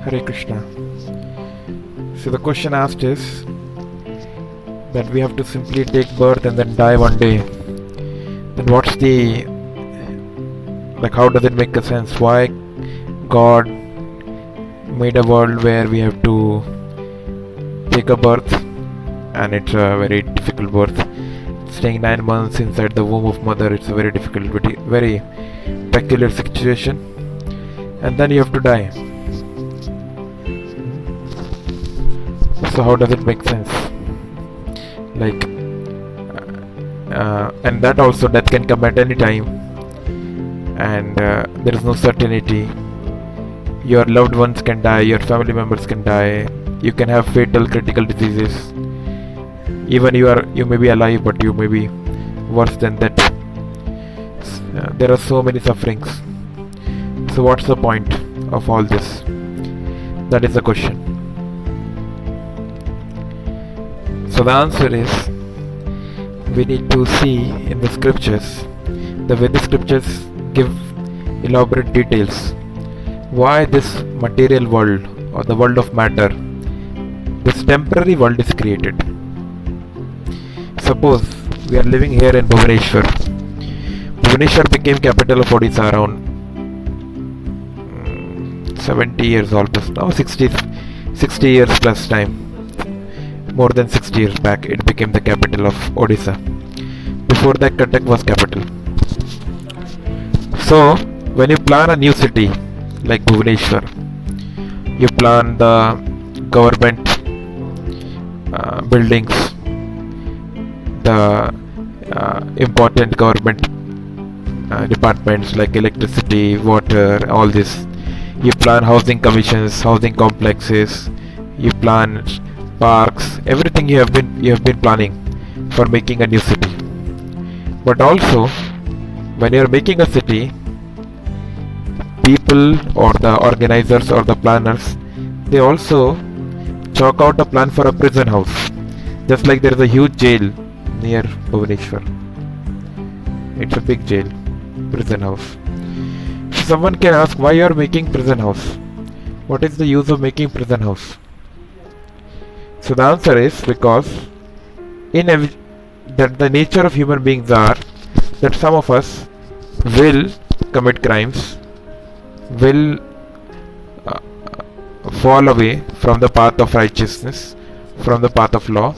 Hare Krishna. So the question asked is that we have to simply take birth and then die one day. Then what's the, like, how does it make a sense? Why God made a world where we have to take a birth, and it's a very difficult birth. Staying 9 months inside the womb of mother, it's a very difficult, very peculiar situation, and then you have to die. So how does it make sense? Like, and that also, death can come at any time, and there is no certainty. Your loved ones can die, your family members can die, you can have fatal critical diseases. Even you may be alive, but you may be worse than that. There are so many sufferings. So what's the point of all this? That is the question. So the answer is, we need to see in the scriptures, the way the scriptures give elaborate details, why this material world, or the world of matter, this temporary world is created. Suppose we are living here in Bhubaneswar. Bhubaneswar became capital of Odisha around 70 years almost now, 60 years plus time. More than 60 years back it became the capital of Odisha. Before that, Cuttack was capital. So when you plan a new city like Bhubaneswar, you plan the government buildings, the important government departments like electricity, water, all this. You plan housing commissions, housing complexes, you plan parks, everything you have been planning for making a new city. But also, when you are making a city, people or the organizers or the planners, they also chalk out a plan for a prison house. Just like there is a huge jail near Bhubaneswar. It's a big jail, prison house. So someone can ask, why you are making prison house? What is the use of making prison house? So the answer is because that the nature of human beings are that some of us will commit crimes, will fall away from the path of righteousness, from the path of law,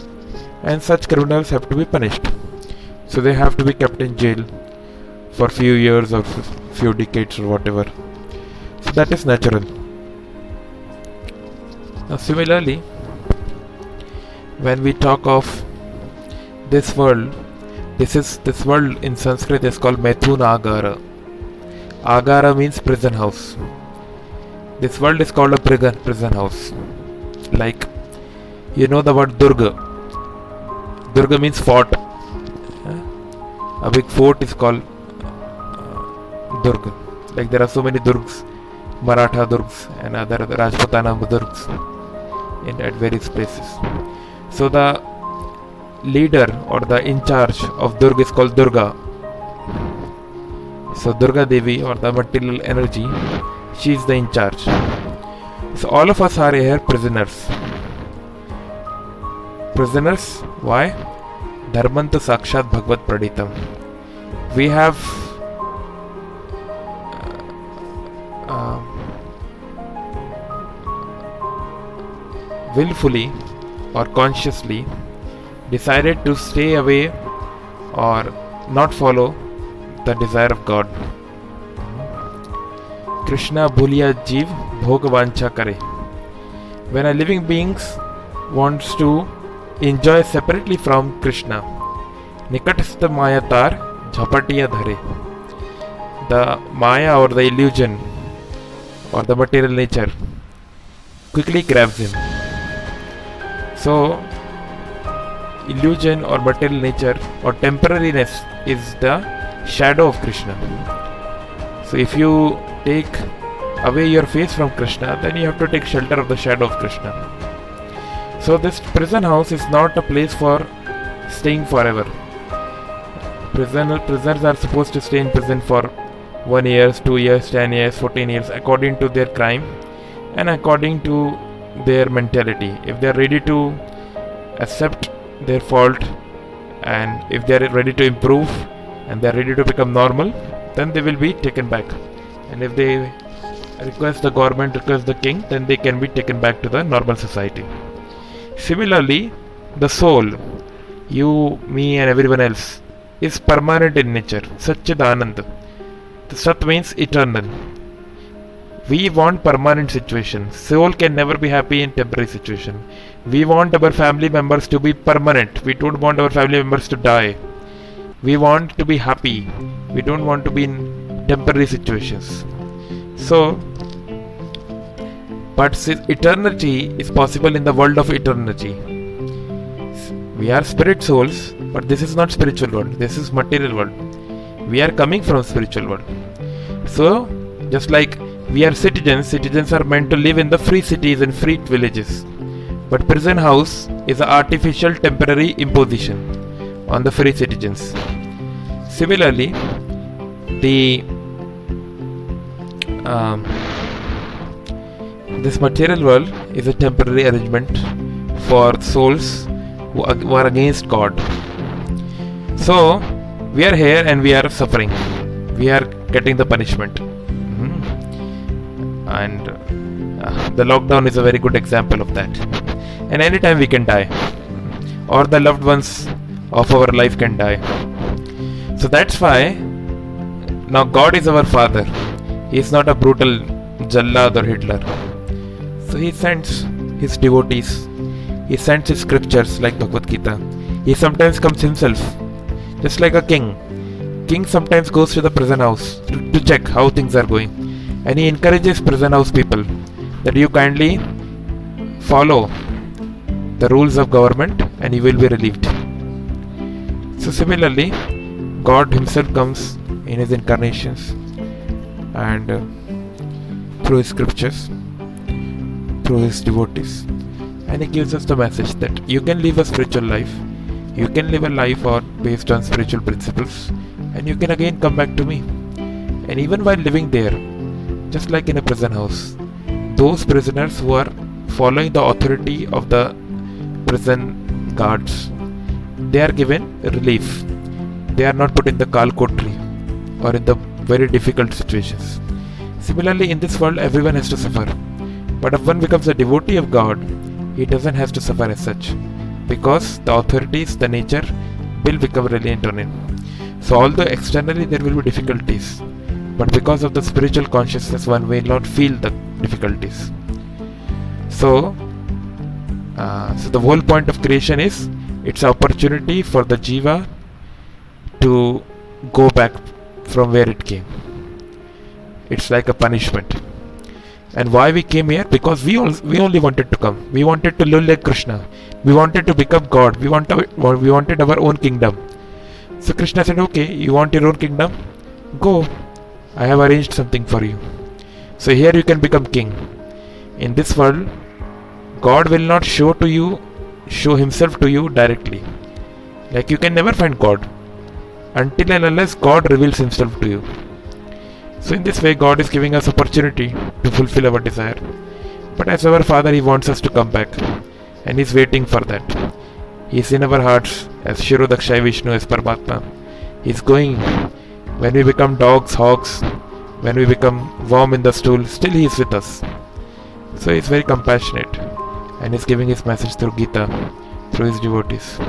and such criminals have to be punished. So they have to be kept in jail for few years or few decades or whatever. So that is natural. Now similarly, when we talk of this world, this world in Sanskrit is called Methun Agara. Agara means prison house. This world is called a prison house. Like, you know the word Durga. Durga means fort. A big fort is called Durga. Like there are so many Durgs, Maratha Durgs and other Rajputana Durgs at various places. So the leader or the in charge of Durga is called Durga. So Durga Devi, or the material energy, she is the in charge. So all of us are here prisoners. Prisoners, why? Dharmantu Sakshat Bhagavad Praditam. We have willfully or consciously decided to stay away or not follow the desire of God. Krishna bhuliya jeev bhog vancha kare. When a living being wants to enjoy separately from Krishna, nikatastha maya tar jhapatiya dhare. The maya or the illusion or the material nature quickly grabs him. So illusion or material nature or temporariness is the shadow of Krishna. So if you take away your face from Krishna, then you have to take shelter of the shadow of Krishna. So this prison house is not a place for staying forever. Prisoners are supposed to stay in prison for 1 year, 2 years, 10 years, 14 years according to their crime. and according to their mentality. If they are ready to accept their fault, and if they are ready to improve and they are ready to become normal, then they will be taken back. And if they request the government, request the king, then they can be taken back to the normal society. Similarly, the soul, you, me and everyone else, is permanent in nature. Satchidanand. The Sat means eternal. We want permanent situation. Soul can never be happy in temporary situation. We want our family members to be permanent. We don't want our family members to die. We want to be happy. We don't want to be in temporary situations. So, but eternity is possible in the world of eternity. We are spirit souls, but this is not spiritual world. This is material world. We are coming from spiritual world. So, just like we are citizens, citizens are meant to live in the free cities and free villages. But prison house is an artificial temporary imposition on the free citizens. Similarly, this material world is a temporary arrangement for souls who are against God. So, we are here and we are suffering. We are getting the punishment. And the lockdown is a very good example of that. And anytime we can die, or the loved ones of our life can die. So that's why now God is our Father. He is not a brutal Jallad or Hitler. So He sends His devotees. He sends His scriptures like Bhagavad Gita. He sometimes comes Himself, just like a king. King sometimes goes to the prison house to check how things are going. And he encourages prison house people that you kindly follow the rules of government and you will be relieved. So similarly, God Himself comes in His incarnations and through His scriptures, through His devotees, and He gives us the message that you can live a spiritual life, you can live a life based on spiritual principles, and you can again come back to me. And even while living there, just like in a prison house, those prisoners who are following the authority of the prison guards, they are given relief. They are not put in the Kalkotri or in the very difficult situations. Similarly, in this world, everyone has to suffer. But if one becomes a devotee of God, he doesn't have to suffer as such, because the authorities, the nature, will become reliant on him. So although externally there will be difficulties, but because of the spiritual consciousness, one will not feel the difficulties. So the whole point of creation is it's an opportunity for the jiva to go back from where it came. It's like a punishment. And why we came here? Because we only wanted to come. We wanted to live like Krishna. We wanted to become God. We wanted our own kingdom. So Krishna said, okay, you want your own kingdom? Go. I have arranged something for you. So here you can become king. In this world, God will not show Himself to you directly. Like you can never find God until and unless God reveals Himself to you. So in this way, God is giving us opportunity to fulfill our desire. But as our Father, He wants us to come back, and He's waiting for that. He is in our hearts as Shirodakshai Vishnu, as Paramatma. He's going. When we become dogs, hogs, when we become worm in the stool, still He is with us. So He's very compassionate, and He's giving His message through Gita, through His devotees.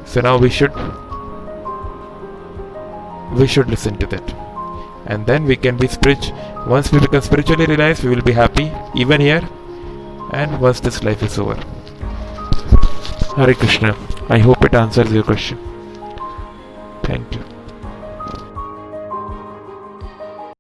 So now we should listen to that. And then we can be spiritual. Once we become spiritually realized, we will be happy, even here, and once this life is over. Hare Krishna. I hope it answers your question. Thank you.